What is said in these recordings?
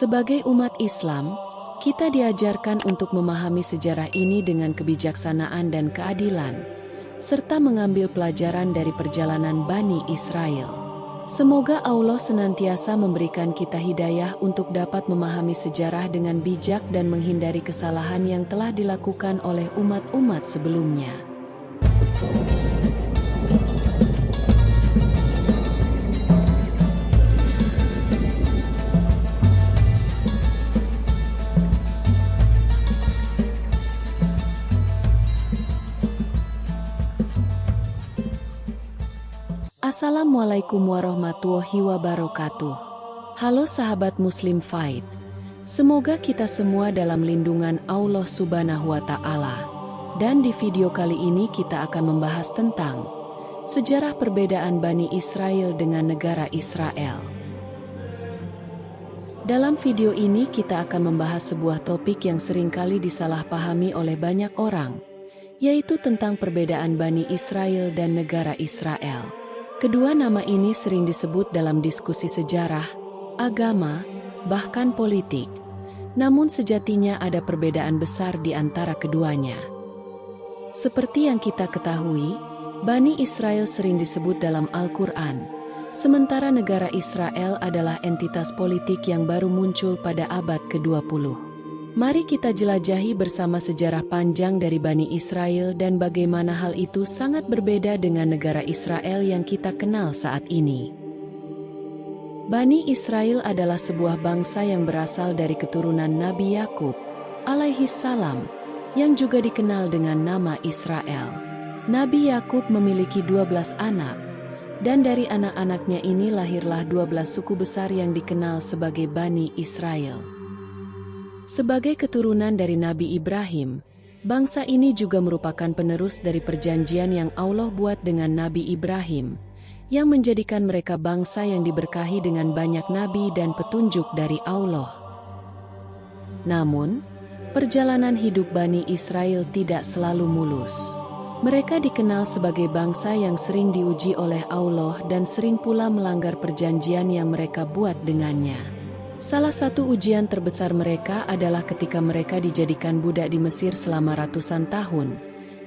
Sebagai umat Islam, kita diajarkan untuk memahami sejarah ini dengan kebijaksanaan dan keadilan, serta mengambil pelajaran dari perjalanan Bani Israel. Semoga Allah senantiasa memberikan kita hidayah untuk dapat memahami sejarah dengan bijak dan menghindari kesalahan yang telah dilakukan oleh umat-umat sebelumnya. Assalamualaikum warahmatullahi wabarakatuh. Halo sahabat Muslim Fight. Semoga kita semua dalam lindungan Allah Subhanahu wa Ta'ala. Dan di video kali ini kita akan membahas tentang sejarah perbedaan Bani Israel dengan negara Israel. Dalam video ini kita akan membahas sebuah topik yang seringkali disalahpahami oleh banyak orang, yaitu tentang perbedaan Bani Israel dan negara Israel. Kedua nama ini sering disebut dalam diskusi sejarah, agama, bahkan politik. Namun sejatinya ada perbedaan besar di antara keduanya. Seperti yang kita ketahui, Bani Israel sering disebut dalam Al-Quran, sementara negara Israel adalah entitas politik yang baru muncul pada abad ke-20. Mari kita jelajahi bersama sejarah panjang dari Bani Israel dan bagaimana hal itu sangat berbeda dengan negara Israel yang kita kenal saat ini. Bani Israel adalah sebuah bangsa yang berasal dari keturunan Nabi Yakub, alaihi salam, yang juga dikenal dengan nama Israel. Nabi Yakub memiliki 12 anak, dan dari anak-anaknya ini lahirlah 12 suku besar yang dikenal sebagai Bani Israel. Sebagai keturunan dari Nabi Ibrahim, bangsa ini juga merupakan penerus dari perjanjian yang Allah buat dengan Nabi Ibrahim, yang menjadikan mereka bangsa yang diberkahi dengan banyak nabi dan petunjuk dari Allah. Namun, perjalanan hidup Bani Israel tidak selalu mulus. Mereka dikenal sebagai bangsa yang sering diuji oleh Allah dan sering pula melanggar perjanjian yang mereka buat dengannya. Salah satu ujian terbesar mereka adalah ketika mereka dijadikan budak di Mesir selama ratusan tahun,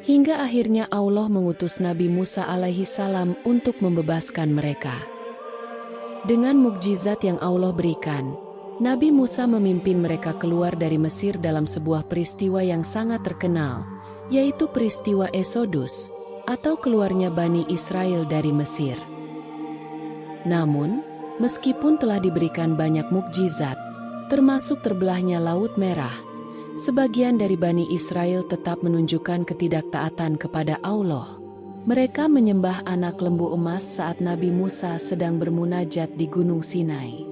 hingga akhirnya Allah mengutus Nabi Musa alaihi salam untuk membebaskan mereka. Dengan mukjizat yang Allah berikan, Nabi Musa memimpin mereka keluar dari Mesir dalam sebuah peristiwa yang sangat terkenal, yaitu peristiwa Exodus, atau keluarnya Bani Israel dari Mesir. Namun, meskipun telah diberikan banyak mukjizat, termasuk terbelahnya Laut Merah, sebagian dari Bani Israel tetap menunjukkan ketidaktaatan kepada Allah. Mereka menyembah anak lembu emas saat Nabi Musa sedang bermunajat di Gunung Sinai.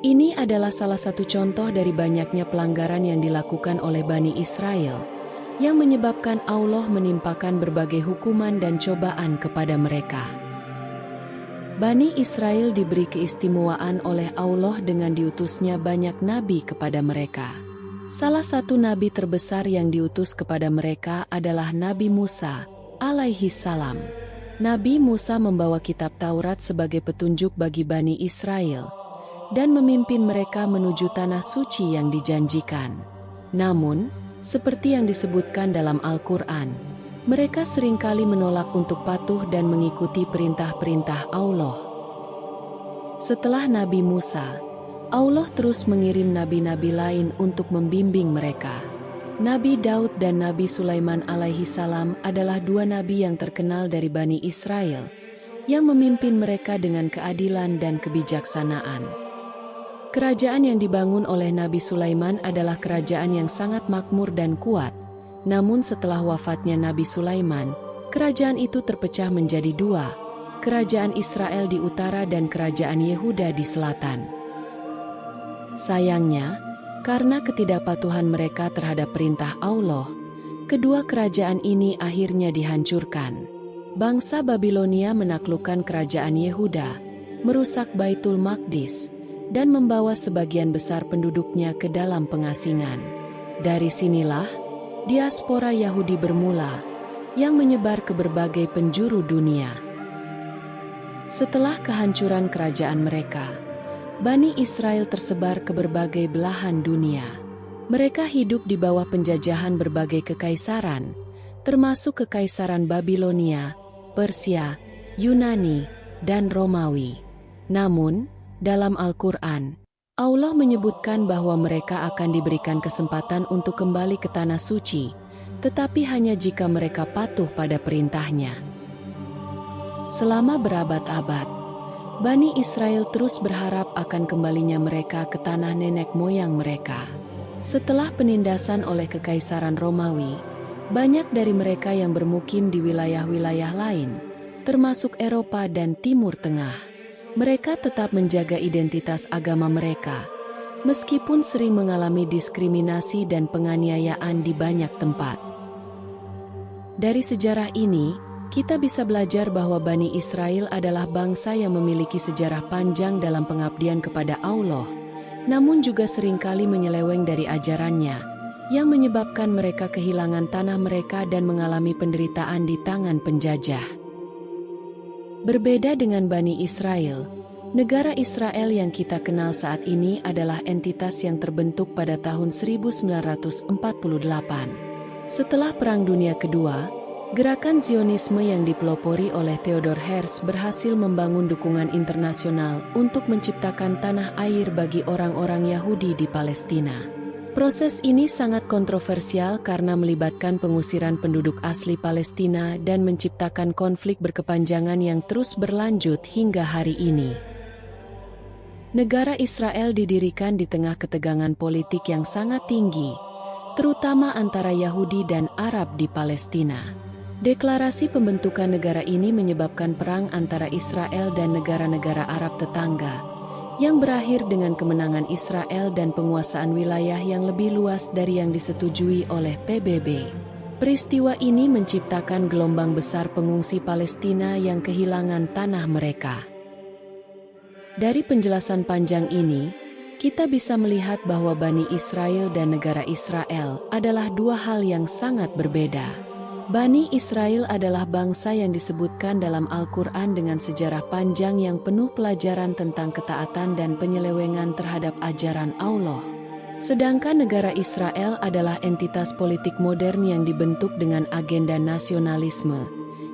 Ini adalah salah satu contoh dari banyaknya pelanggaran yang dilakukan oleh Bani Israel, yang menyebabkan Allah menimpakan berbagai hukuman dan cobaan kepada mereka. Bani Israel diberi keistimewaan oleh Allah dengan diutusnya banyak nabi kepada mereka. Salah satu nabi terbesar yang diutus kepada mereka adalah Nabi Musa, alaihi salam. Nabi Musa membawa kitab Taurat sebagai petunjuk bagi Bani Israel, dan memimpin mereka menuju tanah suci yang dijanjikan. Namun, seperti yang disebutkan dalam Al-Quran, mereka seringkali menolak untuk patuh dan mengikuti perintah-perintah Allah. Setelah Nabi Musa, Allah terus mengirim nabi-nabi lain untuk membimbing mereka. Nabi Daud dan Nabi Sulaiman alaihi salam adalah dua nabi yang terkenal dari Bani Israel, yang memimpin mereka dengan keadilan dan kebijaksanaan. Kerajaan yang dibangun oleh Nabi Sulaiman adalah kerajaan yang sangat makmur dan kuat. Namun setelah wafatnya Nabi Sulaiman, kerajaan itu terpecah menjadi dua, kerajaan Israel di utara dan kerajaan Yehuda di selatan. Sayangnya, karena ketidakpatuhan mereka terhadap perintah Allah, kedua kerajaan ini akhirnya dihancurkan. Bangsa Babilonia menaklukkan kerajaan Yehuda, merusak Baitul Maqdis, dan membawa sebagian besar penduduknya ke dalam pengasingan. Dari sinilah diaspora Yahudi bermula, yang menyebar ke berbagai penjuru dunia. Setelah kehancuran kerajaan mereka, Bani Israel tersebar ke berbagai belahan dunia. Mereka hidup di bawah penjajahan berbagai kekaisaran, termasuk Kekaisaran Babilonia, Persia, Yunani, dan Romawi. Namun, dalam Al-Quran, Allah menyebutkan bahwa mereka akan diberikan kesempatan untuk kembali ke Tanah Suci, tetapi hanya jika mereka patuh pada perintahnya. Selama berabad-abad, Bani Israel terus berharap akan kembalinya mereka ke tanah nenek moyang mereka. Setelah penindasan oleh Kekaisaran Romawi, banyak dari mereka yang bermukim di wilayah-wilayah lain, termasuk Eropa dan Timur Tengah. Mereka tetap menjaga identitas agama mereka, meskipun sering mengalami diskriminasi dan penganiayaan di banyak tempat. Dari sejarah ini, kita bisa belajar bahwa Bani Israel adalah bangsa yang memiliki sejarah panjang dalam pengabdian kepada Allah, namun juga seringkali menyeleweng dari ajarannya, yang menyebabkan mereka kehilangan tanah mereka dan mengalami penderitaan di tangan penjajah. Berbeda dengan Bani Israel, negara Israel yang kita kenal saat ini adalah entitas yang terbentuk pada tahun 1948. Setelah Perang Dunia Kedua, gerakan Zionisme yang dipelopori oleh Theodor Herzl berhasil membangun dukungan internasional untuk menciptakan tanah air bagi orang-orang Yahudi di Palestina. Proses ini sangat kontroversial karena melibatkan pengusiran penduduk asli Palestina dan menciptakan konflik berkepanjangan yang terus berlanjut hingga hari ini. Negara Israel didirikan di tengah ketegangan politik yang sangat tinggi, terutama antara Yahudi dan Arab di Palestina. Deklarasi pembentukan negara ini menyebabkan perang antara Israel dan negara-negara Arab tetangga, yang berakhir dengan kemenangan Israel dan penguasaan wilayah yang lebih luas dari yang disetujui oleh PBB. Peristiwa ini menciptakan gelombang besar pengungsi Palestina yang kehilangan tanah mereka. Dari penjelasan panjang ini, kita bisa melihat bahwa Bani Israel dan negara Israel adalah dua hal yang sangat berbeda. Bani Israel adalah bangsa yang disebutkan dalam Al-Quran dengan sejarah panjang yang penuh pelajaran tentang ketaatan dan penyelewengan terhadap ajaran Allah. Sedangkan negara Israel adalah entitas politik modern yang dibentuk dengan agenda nasionalisme,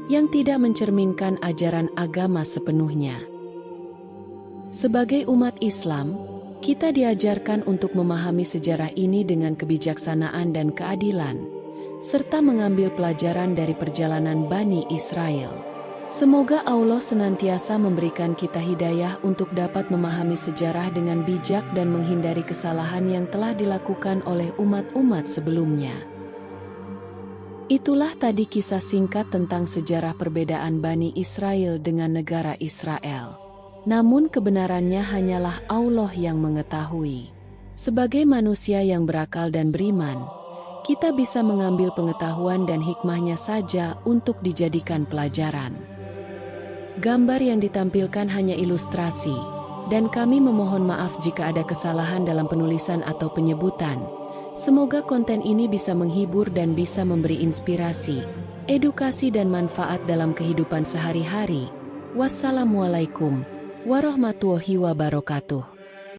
yang tidak mencerminkan ajaran agama sepenuhnya. Sebagai umat Islam, kita diajarkan untuk memahami sejarah ini dengan kebijaksanaan dan keadilan, serta mengambil pelajaran dari perjalanan Bani Israel. Semoga Allah senantiasa memberikan kita hidayah untuk dapat memahami sejarah dengan bijak dan menghindari kesalahan yang telah dilakukan oleh umat-umat sebelumnya. Itulah tadi kisah singkat tentang sejarah perbedaan Bani Israel dengan negara Israel. Namun kebenarannya hanyalah Allah yang mengetahui. Sebagai manusia yang berakal dan beriman, kita bisa mengambil pengetahuan dan hikmahnya saja untuk dijadikan pelajaran. Gambar yang ditampilkan hanya ilustrasi, dan kami memohon maaf jika ada kesalahan dalam penulisan atau penyebutan. Semoga konten ini bisa menghibur dan bisa memberi inspirasi, edukasi dan manfaat dalam kehidupan sehari-hari. Wassalamualaikum warahmatullahi wabarakatuh.